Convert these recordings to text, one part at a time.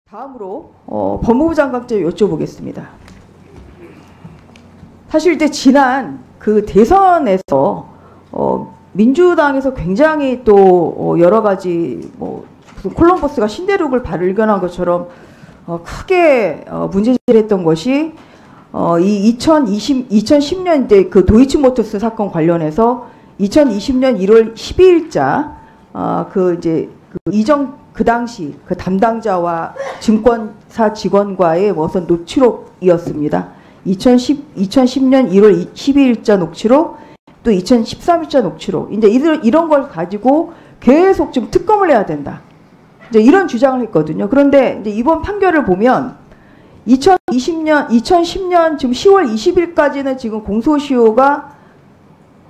다음으로 법무부 장관께 여쭤보겠습니다. 사실 이제 지난 그 대선에서 민주당에서 굉장히 또 여러 가지 무슨 콜럼버스가 신대륙을 발견한 것처럼 크게 문제제기했던 것이 이 2010년 그 도이치모터스 사건 관련해서 2020년 1월 12일자 그 당시 그 담당자와 증권사 직원과의 무슨 녹취록이었습니다. 2010년 1월 12일자 녹취록, 또 2013일자 녹취록. 이제 이런 걸 가지고 계속 지금 특검을 해야 된다. 이제 이런 주장을 했거든요. 그런데 이제 이번 판결을 보면 2010년 지금 10월 20일까지는 지금 공소시효가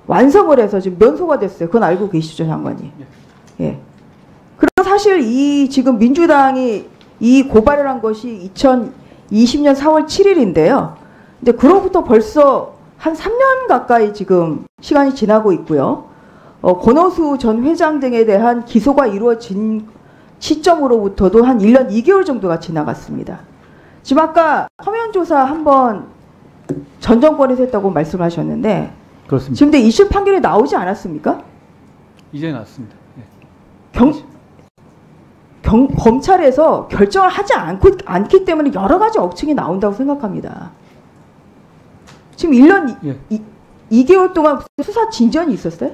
완성을 해서 지금 면소가 됐어요. 그건 알고 계시죠, 장관님? 예. 그럼 사실 이 지금 민주당이 이 고발을 한 것이 2020년 4월 7일인데요. 근데 그로부터 벌써 한 3년 가까이 지금 시간이 지나고 있고요. 권오수 전 회장 등에 대한 기소가 이루어진 시점으로부터도 한 1년 2개월 정도가 지나갔습니다. 지금 아까 서면조사 한번 전 정권에서 했다고 말씀하셨는데, 그렇습니다. 지금 1심 판결이 나오지 않았습니까? 이제 나왔습니다. 네. 검찰에서 결정을 하지 않기 때문에 여러 가지 억측이 나온다고 생각합니다. 지금 1년 2개월 동안 수사 진전이 있었어요?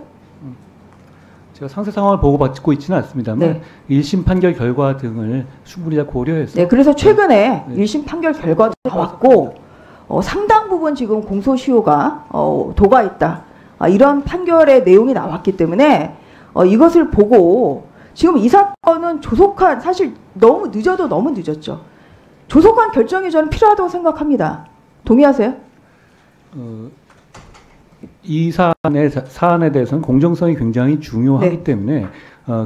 제가 상세 상황을 보고받고 있지는 않습니다만, 네. 1심 판결 결과 등을 충분히 다 고려해서. 네, 그래서 최근에 1심 판결 결과도 나왔고, 상당 부분 지금 공소시효가 도과했다. 이런 판결의 내용이 나왔기 때문에 이것을 보고 지금 이 사건은 조속한, 사실 너무 늦어도 너무 늦었죠. 조속한 결정이 저는 필요하다고 생각합니다. 동의하세요? 이 사안에 대해서는 공정성이 굉장히 중요하기 때문에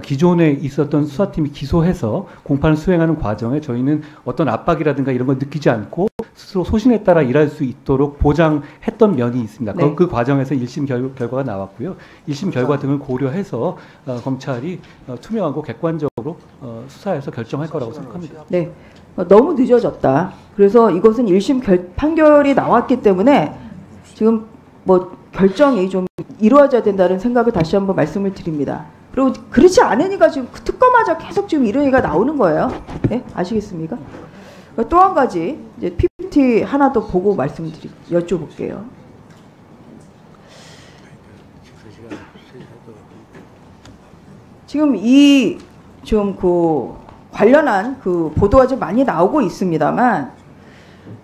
기존에 있었던 수사팀이 기소해서 공판을 수행하는 과정에 저희는 어떤 압박이라든가 이런 걸 느끼지 않고 스스로 소신에 따라 일할 수 있도록 보장했던 면이 있습니다. 네. 그 과정에서 1심 결과가 나왔고요. 1심 결과 등을 고려해서 검찰이 투명하고 객관적으로 수사해서 결정할 거라고 생각합니다. 네, 너무 늦어졌다. 그래서 이것은 1심 판결이 나왔기 때문에 지금 결정이 좀 이루어져야 된다는 생각을 다시 한번 말씀을 드립니다. 그리고 그렇지 않으니까 지금 특검하자 계속 지금 이런 얘기가 나오는 거예요. 네? 아시겠습니까? 또 한 가지 이제 PPT 하나 더 보고 여쭤볼게요. 지금 그 관련한 그 보도가 좀 많이 나오고 있습니다만,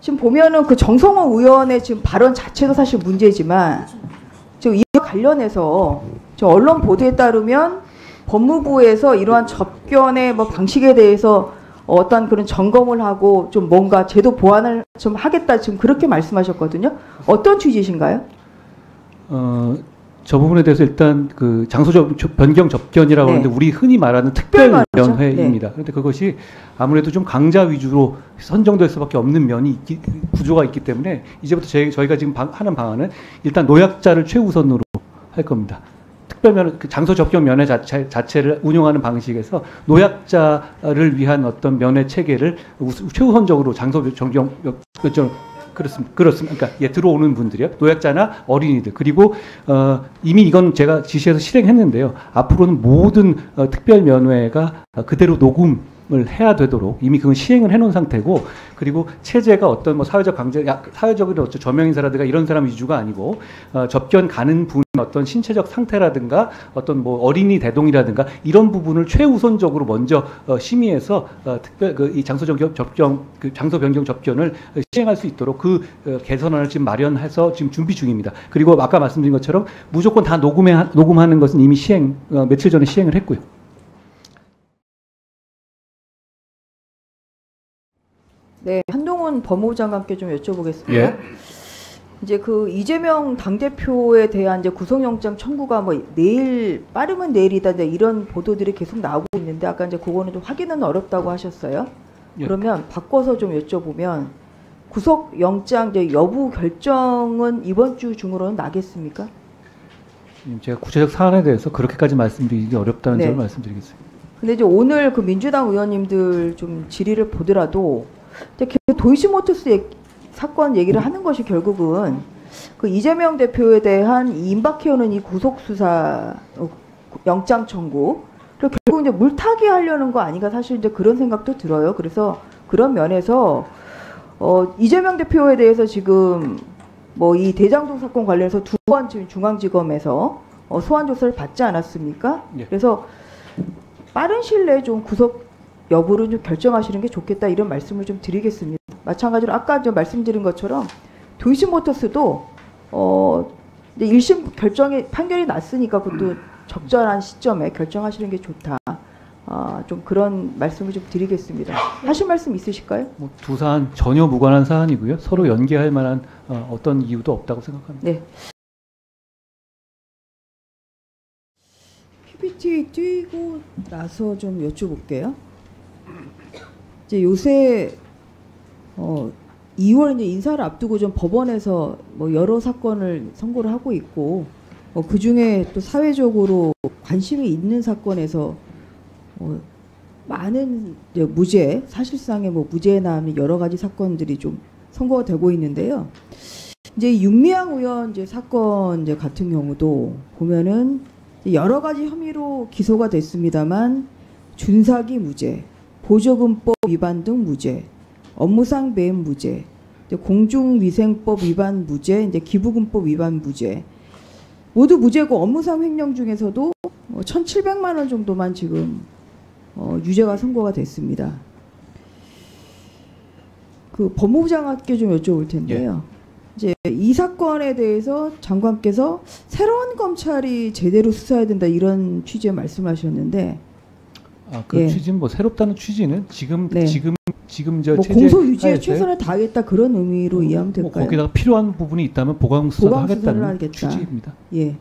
지금 보면은 그 정성호 의원의 지금 발언 자체도 사실 문제지만, 지금 이와 관련해서 언론 보도에 따르면 법무부에서 이러한 접견의 방식에 대해서 어떤 그런 점검을 하고 좀 뭔가 제도 보완을 좀 하겠다, 지금 그렇게 말씀하셨거든요. 어떤 취지신가요? 저 부분에 대해서 일단 그 장소 변경 접견이라고 하는데 우리 흔히 말하는 특별위원회입니다. 그런데 그것이 아무래도 좀 강자 위주로 선정될 수밖에 없는 구조가 있기 때문에 이제부터 저희가 지금 하는 방안은 일단 노약자를 최우선으로 할 겁니다. 그 장소 접견 면회 자체를 운영하는 방식에서 노약자를 위한 어떤 면회 체계를 최우선적으로 장소 변경 그렇습니다. 그러니까 들어오는 분들이요, 노약자나 어린이들, 그리고 이미 이건 제가 지시해서 실행했는데요. 앞으로는 모든 특별 면회가 그대로 녹음을 해야 되도록 이미 그건 시행을 해놓은 상태고, 그리고 체제가 어떤 사회적 사회적인 어떤 저명 인사라든가 이런 사람 위주가 아니고 접견 가는 분의 어떤 신체적 상태라든가 어떤 어린이 대동이라든가 이런 부분을 최우선적으로 먼저 심의해서 이 장소 변경 접견을 시행할 수 있도록 그 개선안을 지금 마련해서 지금 준비 중입니다. 그리고 아까 말씀드린 것처럼 무조건 다 녹음하는 것은 이미 며칠 전에 시행을 했고요. 네, 한동훈 법무부 장관께 좀 여쭤보겠습니다. 예. 이제 그 이재명 당대표에 대한 이제 구속영장 청구가 내일, 빠르면 내일이다, 이런 보도들이 계속 나오고 있는데, 아까 이제 그거는 좀 확인은 어렵다고 하셨어요. 예. 그러면 바꿔서 좀 여쭤보면, 구속영장 여부 결정은 이번 주 중으로는 나겠습니까? 제가 구체적 사안에 대해서 그렇게까지 말씀드리기 어렵다는 점을 말씀드리겠습니다. 근데 이제 오늘 그 민주당 의원님들 좀 질의를 보더라도 이제 계속 도이치모터스 사건 얘기를 하는 것이 결국은 그 이재명 대표에 대한 이 임박해오는 이 구속 수사 영장 청구 그리고 결국 이제 물타기 하려는 거 아닌가 사실 이제 그런 생각도 들어요. 그래서 그런 면에서 이재명 대표에 대해서 지금 뭐 이 대장동 사건 관련해서 2번 지금 중앙지검에서 소환 조사를 받지 않았습니까? 예. 그래서 빠른 시일 내에 좀 구속 여부를 좀 결정하시는 게 좋겠다 이런 말씀을 좀 드리겠습니다. 마찬가지로 아까 좀 말씀드린 것처럼 도이치모터스도 이제 1심 결정이 판결이 났으니까 그것도 적절한 시점에 결정하시는 게 좋다. 좀 그런 말씀을 좀 드리겠습니다. 하실 말씀 있으실까요? 뭐 두 사안 전혀 무관한 사안이고요. 서로 연계할 만한 어떤 이유도 없다고 생각합니다. 네. PPT 띄고 나서 좀 여쭤볼게요. 이제 요새 2월 이제 인사를 앞두고 좀 법원에서 뭐 여러 사건을 선고를 하고 있고 그 중에 또 사회적으로 관심이 있는 사건에서 많은 이제 무죄, 사실상의 뭐 무죄나 여러 가지 사건들이 좀 선고가 되고 있는데요. 이제 윤미향 의원 이제 사건 이제 같은 경우도 보면은 여러 가지 혐의로 기소가 됐습니다만 준사기 무죄, 보조금법 위반 등 무죄, 업무상 배임 무죄, 이제 공중위생법 위반 무죄, 이제 기부금법 위반 무죄 모두 무죄고 업무상 횡령 중에서도 1,700만 원 정도만 지금 유죄가 선고가 됐습니다. 그 법무부 장관께 좀 여쭤볼 텐데요. 예. 이제 이 사건에 대해서 장관께서 새로운 검찰이 제대로 수사해야 된다 이런 취지의 말씀하셨는데, 그 예. 취지는 뭐 새롭다는 취지는 지금 네. 지금 저 뭐 체제 공소 유지에 하에서요? 최선을 다하겠다 그런 의미로 이해하면 뭐 될까요? 거기다가 필요한 부분이 있다면 보강 수사를 보강 수사를 하겠다는 하겠다. 취지입니다. 예.